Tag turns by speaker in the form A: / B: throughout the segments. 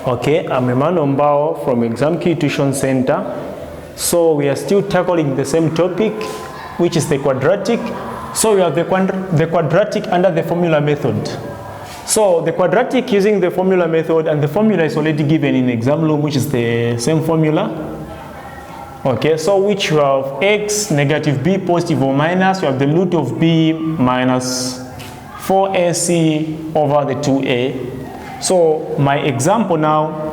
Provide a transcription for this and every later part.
A: Okay, I'm Emmanuel Mbao from Exam Key Tuition Center. So we are still tackling the same topic, which is the quadratic. So we have the quadratic under the formula method. So the quadratic using the formula method, and the formula is already given in the exam room, which is the same formula. Okay, so which you have x, negative b, positive or minus, you have the root of b minus 4ac over the 2a. So my example now,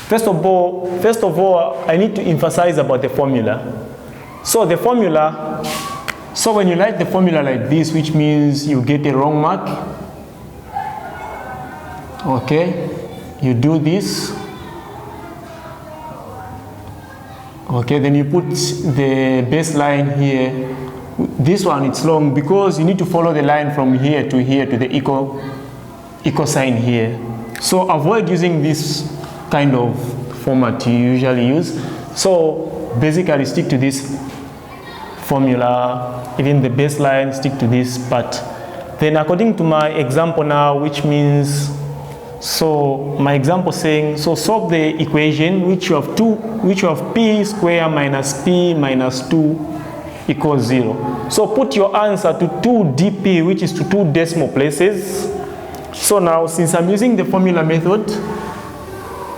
A: first of all, I need to emphasize about the formula. So the formula, so when you write the formula like this, which means you get a wrong mark, okay, you do this, okay, then you put the baseline here. This one, it's long because you need to follow the line from here to the equal sign here. So avoid using this kind of format you usually use. So basically stick to this formula, even the baseline, stick to this part. Then according to my example now, which means, so my example saying, so solve the equation which you have p square minus p minus 2 equals 0. So put your answer to 2dp, which is to 2 decimal places. So now, since I'm using the formula method,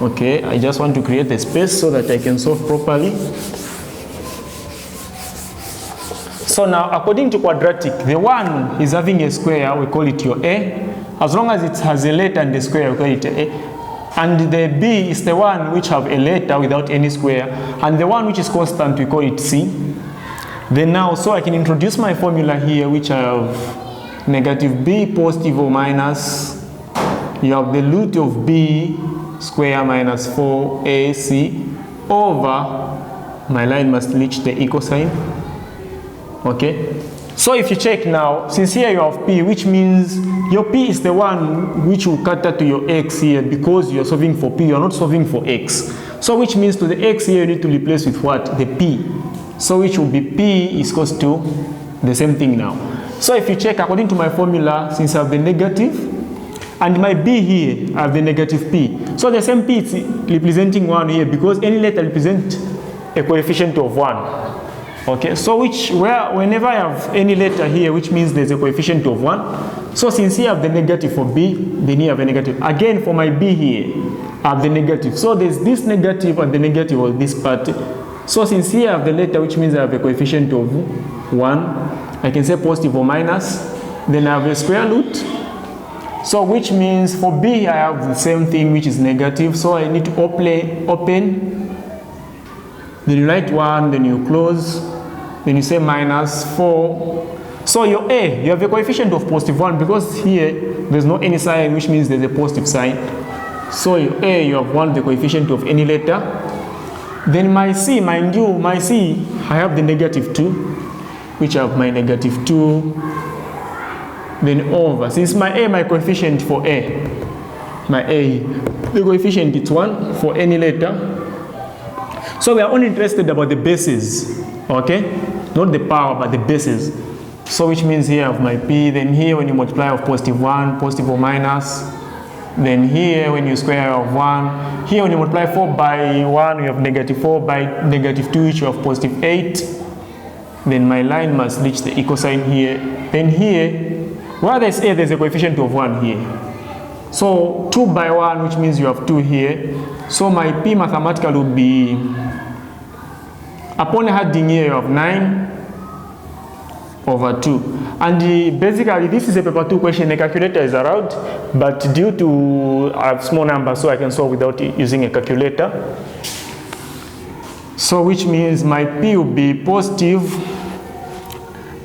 A: okay, I just want to create a space so that I can solve properly. So now, according to quadratic, the one is having a square, we call it your a. As long as it has a letter and the square, we call it a. And the b is the one which have a letter without any square, and the one which is constant, we call it c. Then now, so I can introduce my formula here, which I have negative b, positive or minus, you have the root of b square minus 4ac over, my line must reach the equal sign. Okay, so if you check now, since here you have p, which means your p is the one which will cater to your x here, because you are solving for p, you are not solving for x. So which means to the x here you need to replace with what? The p. So which will be p is equals to the same thing now. So if you check according to my formula, since I have the negative and my b here, I have the negative p. So the same p is representing 1 here, because any letter represents a coefficient of 1. Okay, so whenever I have any letter here, which means there's a coefficient of 1. So since here I have the negative for b, then here I have a negative. Again for my b here, I have the negative. So there's this negative and the negative of this part. So since here I have the letter, which means I have a coefficient of 1, I can say positive or minus, then I have a square root. So which means for b I have the same thing, which is negative. So I need to open, then you write 1, then you close, then you say minus 4. So your a, you have a coefficient of positive 1, because here there's no any sign, which means there's a positive sign. So your a, you have 1, the coefficient of any letter. Then my c, mind you, my c, I have the negative 2, which I have my negative 2, then over, since my a, my coefficient for a, the coefficient is 1 for any letter. So we are only interested about the bases, okay, not the power but the bases. So which means here I have my p, then here when you multiply of positive 1, positive or minus, then here when you square of 1, here when you multiply 4 by 1, you have negative 4, by negative 2, which you have positive 8. Then my line must reach the equal sign here. Then here, where there's a, there's a coefficient of 1 here. So 2 by 1, which means you have 2 here. So my p mathematical would be, upon adding here, you have 9 over 2. And basically, this is a paper 2 question. A calculator is around, but due to I have small numbers, so I can solve without using a calculator. So which means my p will be positive.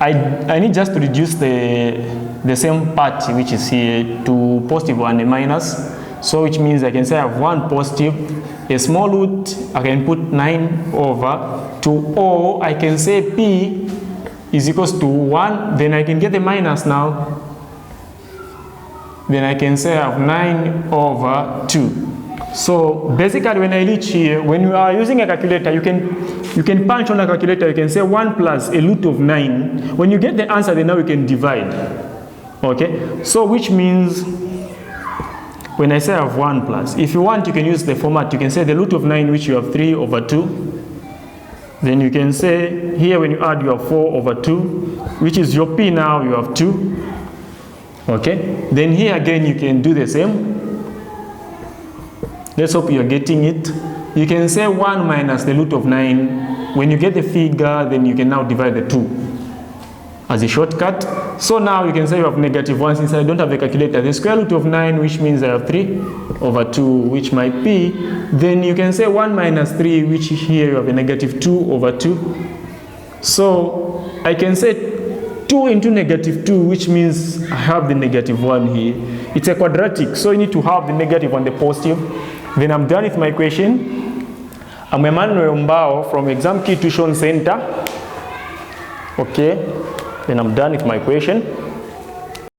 A: I need just to reduce the same part which is here to positive and a minus. So which means I can say I have 1 positive, a small root, I can put 9 over 2, or I can say p is equals to 1, then I can get the minus now. Then I can say I have 9 over 2. So basically when I reach here, when you are using a calculator, you can punch on a calculator, you can say 1 plus a root of 9. When you get the answer, then now you can divide. Okay, so which means when I say I have 1 plus, if you want, you can use the format. You can say the root of 9, which you have 3 over 2. Then you can say here when you add, you have 4 over 2, which is your p now, you have 2. Okay? Then here again, you can do the same. Let's hope you're getting it. You can say 1 minus the root of 9. When you get the figure, then you can now divide the 2 as a shortcut. So now you can say you have -1. Since I don't have a calculator, the square root of 9, which means I have 3 over 2, which might be, then you can say 1 minus 3, which here you have a -2 over 2. So I can say 2 into -2, which means I have the -1 here. It's a quadratic, so you need to have the negative and the positive. Then I'm done with my equation. I'm Emmanuel Mbao from Exam Key Tuition Center. Okay, then I'm done with my equation.